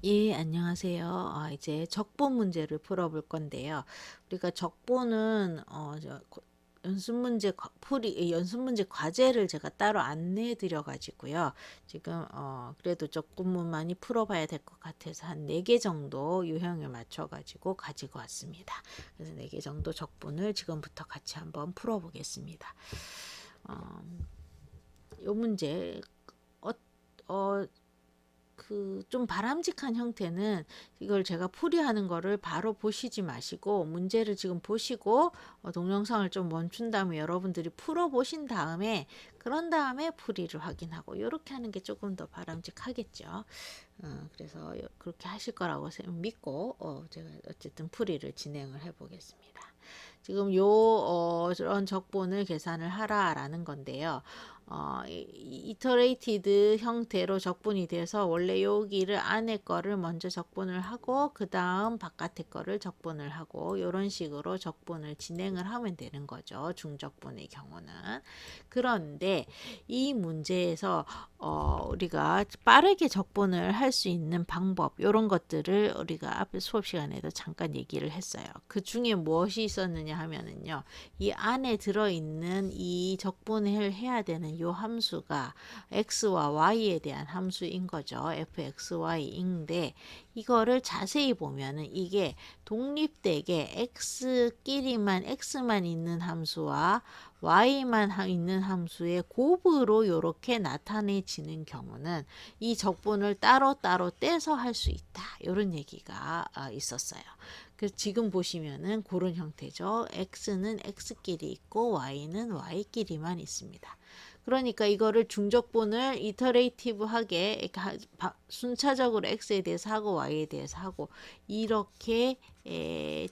예, 안녕하세요. 이제 적본 문제를 풀어볼 건데요. 우리가 적본은 연습 문제 연습 문제 과제를 제가 따로 안 내드려 가지고요. 지금 그래도 적본문 많이 풀어봐야 될 것 같아서 한 4개 정도 유형을 맞춰 가지고 가지고 왔습니다. 그래서 4개 정도 적본을 지금부터 같이 한번 풀어보겠습니다. 어, 요 문제 어, 어, 좀 바람직한 형태는 이걸 제가 풀이하는 거를 바로 보시지 마시고 문제를 지금 보시고 동영상을 좀 멈춘 다음에 여러분들이 풀어 보신 다음에 그런 다음에 풀이를 확인하고 이렇게 하는 게 조금 더 바람직하겠죠. 그래서 그렇게 하실 거라고 믿고 제가 어쨌든 풀이를 진행을 해 보겠습니다. 지금 이런 적본을 계산을 하라라는 건데요. 이터레이티드 형태로 적분이 돼서 원래 여기를 안에 거를 먼저 적분을 하고 그 다음 바깥에 거를 적분을 하고 이런 식으로 적분을 진행을 하면 되는 거죠. 중적분의 경우는. 그런데 이 문제에서 우리가 빠르게 적분을 할 수 있는 방법 이런 것들을 우리가 앞에 수업 시간에도 잠깐 얘기를 했어요. 그 중에 무엇이 있었느냐 하면은요. 이 안에 들어있는 이 적분을 해야 되는 요 함수가 x와 y에 대한 함수인 거죠. fxy인데 이거를 자세히 보면은 이게 독립되게 x만 있는 함수와 y만 있는 함수의 곱으로 이렇게 나타내지는 경우는 이 적분을 따로따로 떼서 할 수 있다. 이런 얘기가 있었어요. 그래서 지금 보시면은 그런 형태죠. x는 x끼리 있고 y는 y끼리만 있습니다. 그러니까 이거를 중적분을 이터레이티브하게 순차적으로 x에 대해서 하고 y에 대해서 하고 이렇게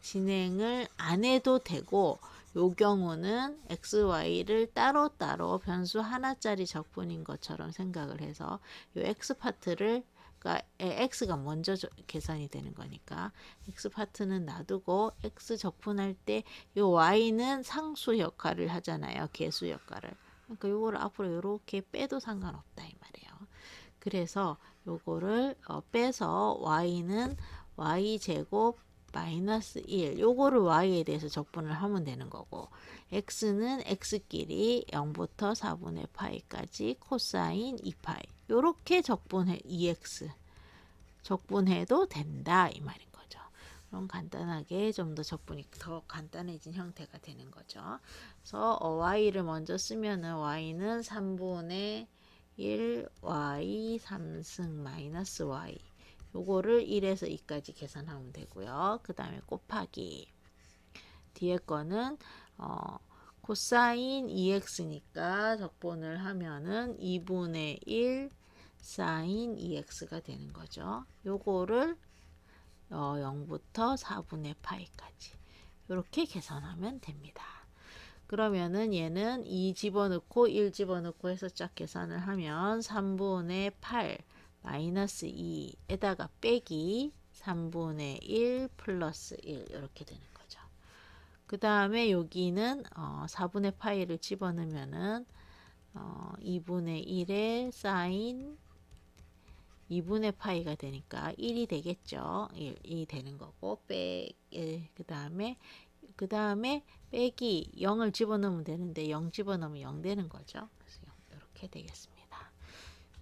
진행을 안 해도 되고 요 경우는 x, y를 따로따로 변수 하나짜리 적분인 것처럼 생각을 해서 요 x 파트를 그러니까 x가 먼저 계산이 되는 거니까 x 파트는 놔두고 x 적분할 때 요 y는 상수 역할을 하잖아요. 계수 역할을. 그러니까 요거를 앞으로 이렇게 빼도 상관없다 이 말이에요. 그래서 요거를 빼서 y는 y제곱 마이너스 1 요거를 y에 대해서 적분을 하면 되는 거고 x는 x끼리 0부터 4분의 파이까지 코사인 2파이 요렇게 적분해 2x 적분해도 된다 이 말인 거죠. 그럼 간단하게 좀 더 적분이 더 간단해진 형태가 되는 거죠. 그래서 y를 먼저 쓰면은 y는 3분의 1 y 3승 마이너스 y 요거를 1에서 2까지 계산하면 되고요. 그 다음에 곱하기 뒤에 거는 코사인 2x니까 적분을 하면은 2분의 1 사인 2x가 되는 거죠. 요거를 0부터 4분의 파이까지 이렇게 계산하면 됩니다. 그러면은 얘는 2 집어넣고 1 집어넣고 해서 쫙 계산을 하면 3분의 8 마이너스 2에다가 빼기 3분의 1 플러스 1 이렇게 되는 거죠. 그 다음에 여기는 4분의 파이를 집어넣으면은 2분의 1에 사인 2분의 파이가 되니까 1이 되겠죠. 1이 되는 거고 그 다음에 빼기 0을 집어넣으면 되는데 0 집어넣으면 0 되는 거죠. 그래서 0 이렇게 되겠습니다.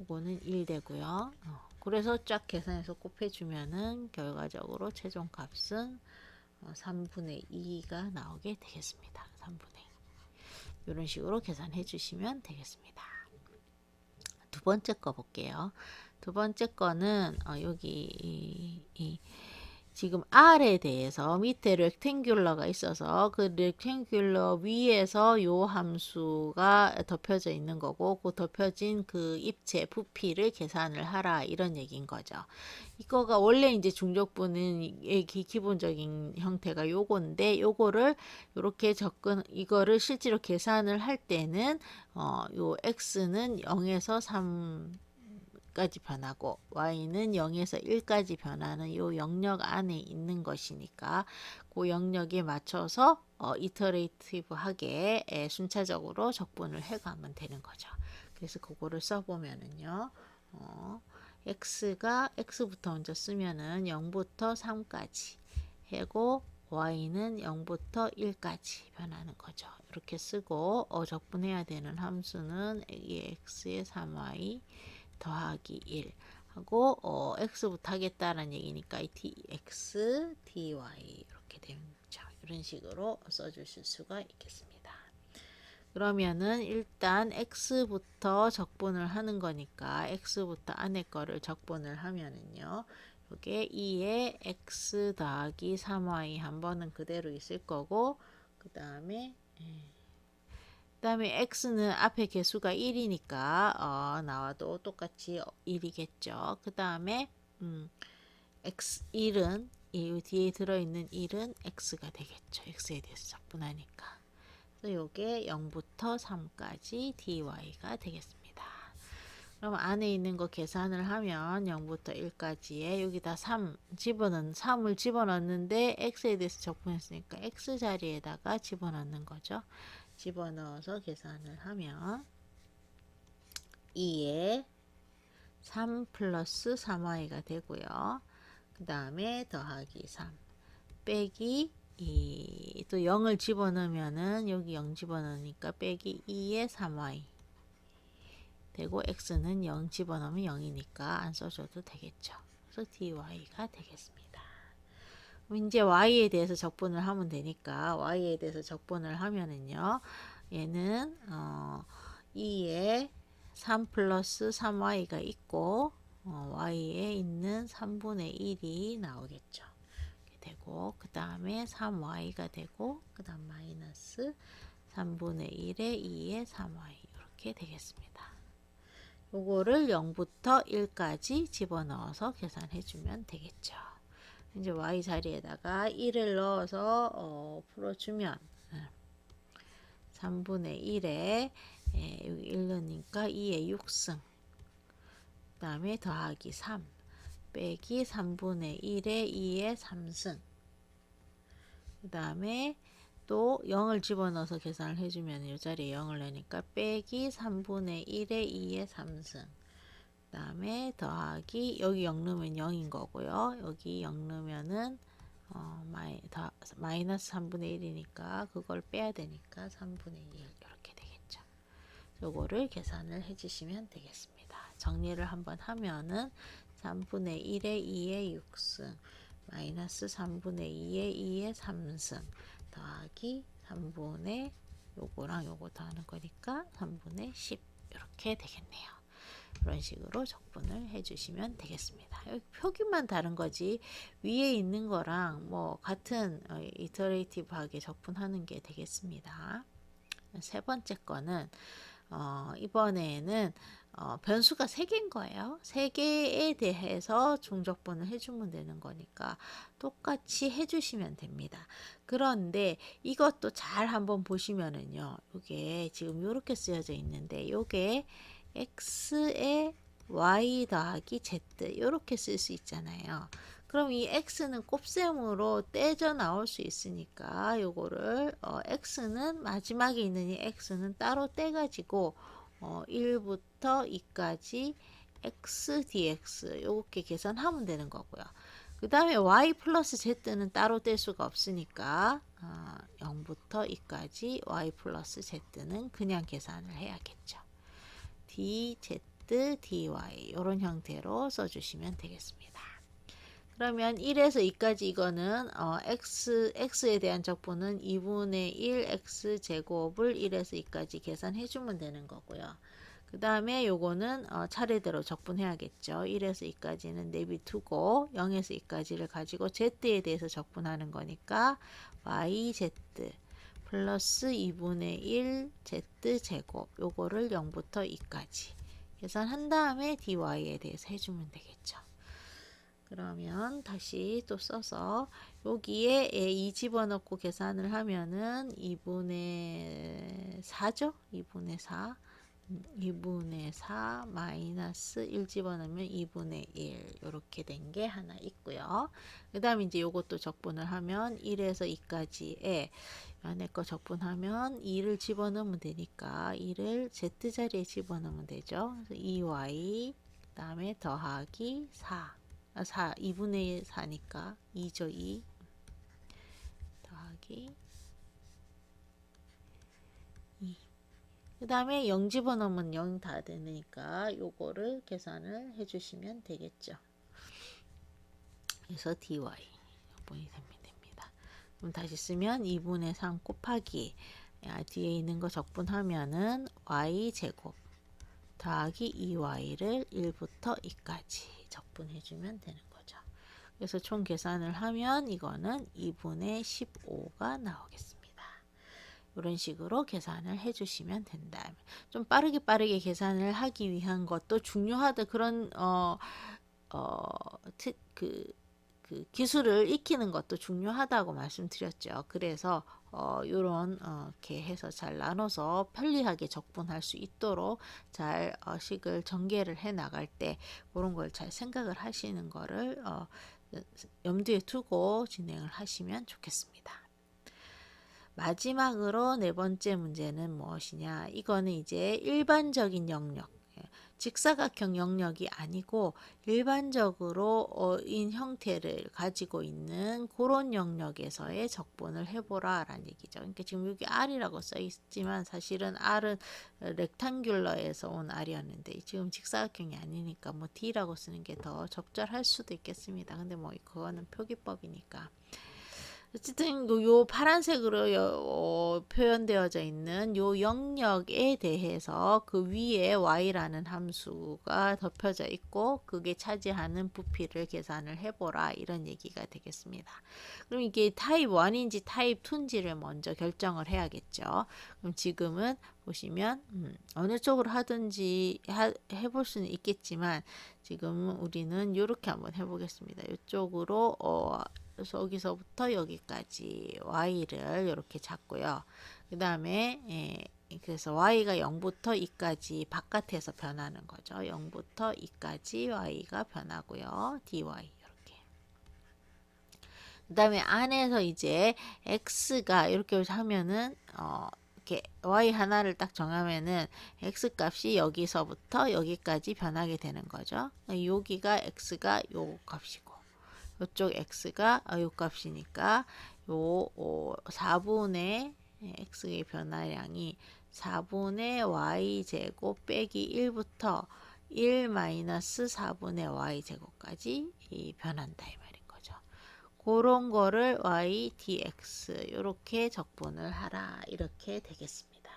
이거는 1 되고요. 그래서 쫙 계산해서 곱해주면은 결과적으로 최종값은 3분의 2가 나오게 되겠습니다. 3분의 2. 이런 식으로 계산해 주시면 되겠습니다. 두 번째 거 볼게요. 두 번째 거는 여기 지금 R에 대해서 밑에 렉탱귤러가 있어서 그 렉탱귤러 위에서 요 함수가 덮여져 있는 거고 그 덮여진 그 입체 부피를 계산을 하라 이런 얘기인 거죠. 이거가 원래 이제 중적분은 기본적인 형태가 요건데 요거를 이렇게 이거를 실제로 계산을 할 때는 요 x는 0에서 3 까지 변하고 y는 0에서 1까지 변하는 요 영역 안에 있는 것이니까 그 영역에 맞춰서 이터레이티브하게 순차적으로 적분을 해가면 되는 거죠. 그래서 그거를 써보면은요. x부터 먼저 쓰면은 0부터 3까지 하고 y는 0부터 1까지 변하는 거죠. 이렇게 쓰고 적분해야 되는 함수는 이 x의 3y 더하기 1 하고 x부터 하겠다라는 얘기니까 이 dx, dy 이렇게 되는 거죠. 이런 식으로 써주실 수가 있겠습니다. 그러면은 일단 x부터 적분을 하는 거니까 x부터 안에 거를 적분을 하면은요. 요게 2에 x 더하기 3y 한 번은 그대로 있을 거고 그 다음에 x는 앞에 개수가 1이니까 나와도 똑같이 1이겠죠. 그 다음에 x 1은 이 뒤에 들어있는 1은 x가 되겠죠. x에 대해서 적분하니까. 요게 0부터 3까지 dy가 되겠습니다. 그럼 안에 있는 거 계산을 하면 0부터 1까지에 여기다 3을 집어넣는데 x에 대해서 적분했으니까 x 자리에다가 집어넣는 거죠. 집어넣어서 계산을 하면 2에 3 플러스 3y가 되고요. 그 다음에 더하기 3 빼기 또 0을 집어넣으면은 여기 0 집어넣으니까 빼기 2에 3y 되고 x는 0 집어넣으면 0이니까 안 써줘도 되겠죠. 그래서 dy가 되겠습니다. 그럼 이제 y에 대해서 적분을 하면 되니까 y에 대해서 적분을 하면은요. 얘는 2에 3 플러스 3y가 있고 y에 있는 3분의 1이 나오겠죠. 되고 그 다음에 3y가 되고 그 다음 마이너스 3분의 1에 2에 3y 이렇게 되겠습니다. 요거를 0부터 1까지 집어넣어서 계산해 주면 되겠죠. 이제 y 자리에다가 1을 넣어서 풀어주면 3분의 1에 여기 1 넣으니까 2의 6승 그 다음에 더하기 3 빼기 3분의 1에 2의 3승 그 다음에 또 0을 집어넣어서 계산을 해주면 이 자리에 0을 내니까 빼기 3분의 1에 2의 3승 그 다음에 더하기 여기 0 넣으면 0인 거고요. 여기 0 넣으면은 마이너스 3분의 1이니까 그걸 빼야 되니까 3분의 1 이렇게 되겠죠. 요거를 계산을 해주시면 되겠습니다. 정리를 한번 하면은 3분의 1에 2의 6승 마이너스 3분의 2에 2의 3승 더하기 3분의 요거랑 요거 더하는 거니까 3분의 10 이렇게 되겠네요. 이런 식으로 적분을 해주시면 되겠습니다. 여기 표기만 다른 거지 위에 있는 거랑 뭐 같은 이터레이티브하게 적분하는 게 되겠습니다. 세 번째 거는 이번에는 변수가 3개인 거예요. 3개에 대해서 중적분을 해주면 되는 거니까 똑같이 해주시면 됩니다. 그런데 이것도 잘 한번 보시면은요. 이게 지금 이렇게 쓰여져 있는데 이게 x에 y 더하기 z 이렇게 쓸 수 있잖아요. 그럼 이 x는 곱셈으로 떼져 나올 수 있으니까 요거를 x는 마지막에 있는 이 x는 따로 떼가지고 1부터 2까지 x dx 이렇게 계산하면 되는 거고요. 그 다음에 y 플러스 z는 따로 뗄 수가 없으니까 0부터 2까지 y 플러스 z는 그냥 계산을 해야겠죠. dz, dy 이런 형태로 써주시면 되겠습니다. 그러면 1에서 2까지 이거는 x에 대한 적분은 2분의 1 x제곱을 1에서 2까지 계산해 주면 되는 거고요. 그 다음에 요거는 차례대로 적분해야겠죠. 1에서 2까지는 내비두고 0에서 2까지를 가지고 z에 대해서 적분하는 거니까 yz 플러스 2분의 1 z제곱 요거를 0부터 2까지 계산한 다음에 dy에 대해서 해주면 되겠죠. 그러면 다시 또 써서 여기에 2 집어넣고 계산을 하면은 2분의 4죠? 2분의 4 마이너스 1 집어넣으면 2분의 1 이렇게 된 게 하나 있고요. 그 다음에 이제 요것도 적분을 하면 1에서 2까지에 안에 거 적분하면 2를 집어넣으면 되니까 2를 z자리에 집어넣으면 되죠. 그래서 2y 그 다음에 더하기 4. 2분의 4니까 2죠. 2 더하기 2. 그 다음에 0 집어넣으면 0 다 되니까 요거를 계산을 해주시면 되겠죠. 그래서 dy 분이 됩니다. 그럼 다시 쓰면 2분의 3 곱하기 뒤에 있는 거 적분하면은 y제곱 더하기 2y를 1부터 2까지 적분해주면 되는 거죠. 그래서 총 계산을 하면 이거는 2분의 15가 나오겠습니다. 이런 식으로 계산을 해주시면 된다. 좀 빠르게 계산을 하기 위한 것도 중요하다. 그런 그 기술을 익히는 것도 중요하다고 말씀드렸죠. 그래서 요런 이렇게 해서 잘 나눠서 편리하게 적분할 수 있도록 잘 식을 전개를 해 나갈 때 그런 걸 잘 생각을 하시는 거를 염두에 두고 진행을 하시면 좋겠습니다. 마지막으로 네 번째 문제는 무엇이냐? 이거는 이제 일반적인 영역, 직사각형 영역이 아니고 일반적으로 인 형태를 가지고 있는 그런 영역에서의 적분을 해보라 라는 얘기죠. 그러니까 지금 여기 R이라고 써 있지만 사실은 R은 렉탱귤러에서 온 R이었는데 지금 직사각형이 아니니까 뭐 D라고 쓰는 게 더 적절할 수도 있겠습니다. 근데 뭐 그거는 표기법이니까. 어쨌든 요 파란색으로 표현되어져 있는 요 영역에 대해서 그 위에 y라는 함수가 덮여져 있고 그게 차지하는 부피를 계산을 해보라 이런 얘기가 되겠습니다. 그럼 이게 타입 1인지 타입 2인지를 먼저 결정을 해야겠죠. 그럼 지금은 보시면 어느 쪽으로 하든지 해볼 수는 있겠지만 지금 우리는 이렇게 한번 해보겠습니다. 이쪽으로 그래서 여기서부터 여기까지 y를 이렇게 잡고요. 그 다음에 그래서 y가 0부터 2까지 바깥에서 변하는 거죠. 0부터 2까지 y가 변하고요. dy 이렇게. 그 다음에 안에서 이제 x가 이렇게 하면은 이렇게 y 하나를 딱 정하면은 x 값이 여기서부터 여기까지 변하게 되는 거죠. 여기가 x가 요 값이고 이쪽 x가 요 값이니까 요 4분의 x의 변화량이 4분의 y제곱 빼기 1부터 1 마이너스 4분의 y제곱까지 변한다 이 말인 거죠. 그런 거를 y dx 이렇게 적분을 하라 이렇게 되겠습니다.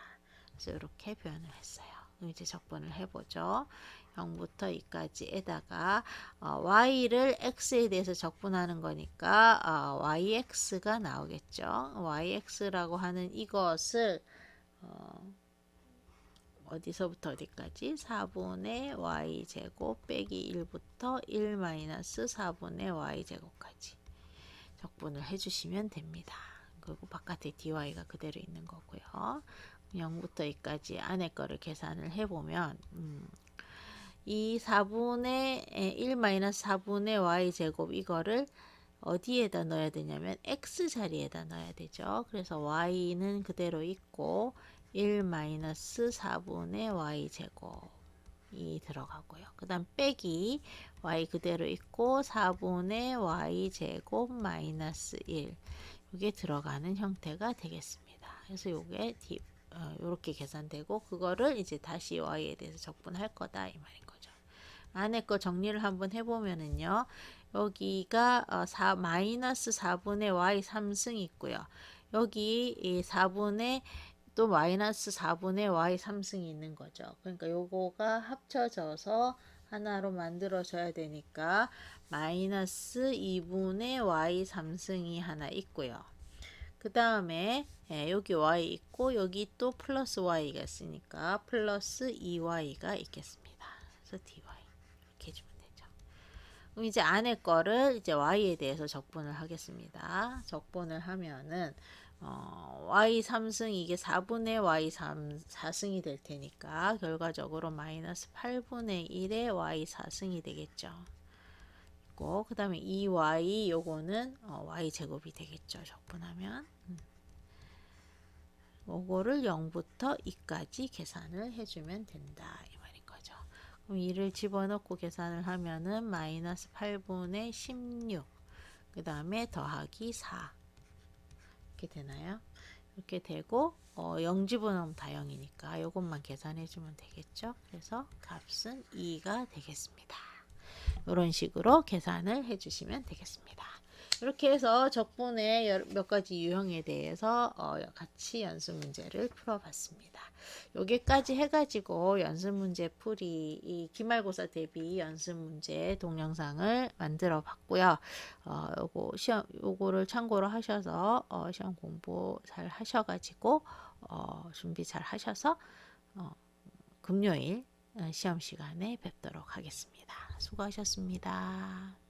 그래서 이렇게 표현을 했어요. 그럼 이제 적분을 해보죠. 0부터 2까지에다가 y를 x에 대해서 적분하는 거니까 yx가 나오겠죠. yx라고 하는 이것을 어디서부터 어디까지? 4분의 y제곱 빼기 1부터 1 마이너스 4분의 y제곱까지 적분을 해주시면 됩니다. 그리고 바깥에 dy가 그대로 있는 거고요. 0부터 2까지 안에 거를 계산을 해보면 이 4분의 1 마이너스 4분의 y제곱 이거를 어디에다 넣어야 되냐면 x 자리에다 넣어야 되죠. 그래서 y는 그대로 있고 1 마이너스 4분의 y제곱이 들어가고요. 그 다음 빼기 y 그대로 있고 4분의 y제곱 마이너스 1 이게 들어가는 형태가 되겠습니다. 그래서 요게 이렇게 계산되고 그거를 이제 다시 y에 대해서 적분할 거다 이 말인 거죠. 안에 거 정리를 한번 해보면은요. 여기가 마이너스 4분의 y 3승이 있고요. 여기 이 4분의 또 마이너스 4분의 y 3승이 있는 거죠. 그러니까 요거가 합쳐져서 하나로 만들어져야 되니까 마이너스 2분의 y 3승이 하나 있고요. 그 다음에 여기 y 있고 여기 또 플러스 y가 있으니까 플러스 2y가 있겠습니다. 그래서 dy 이렇게 해주면 되죠. 그럼 이제 안에 거를 이제 y에 대해서 적분을 하겠습니다. 적분을 하면은 y 3승 이게 4분의 y 4승이 될 테니까 결과적으로 마이너스 8분의 1의 y 4승이 되겠죠. 그 다음에 2y 요거는 y 제곱이 되겠죠. 적분하면 요거를 0부터 2까지 계산을 해주면 된다 이 말인 거죠. 그럼 2를 집어넣고 계산을 하면은 마이너스 8분의 16, 그 다음에 더하기 4 이렇게 되나요? 이렇게 되고 0 집어넣으면 다 0이니까 이것만 계산해 주면 되겠죠. 그래서 값은 2가 되겠습니다. 이런 식으로 계산을 해 주시면 되겠습니다. 이렇게 해서 적분의 몇 가지 유형에 대해서 같이 연습 문제를 풀어봤습니다. 여기까지 해가지고 연습 문제 풀이 이 기말고사 대비 연습 문제 동영상을 만들어 봤고요. 요거를 참고로 하셔서 시험 공부 잘 하셔가지고 준비 잘 하셔서 금요일 시험 시간에 뵙도록 하겠습니다. 수고하셨습니다.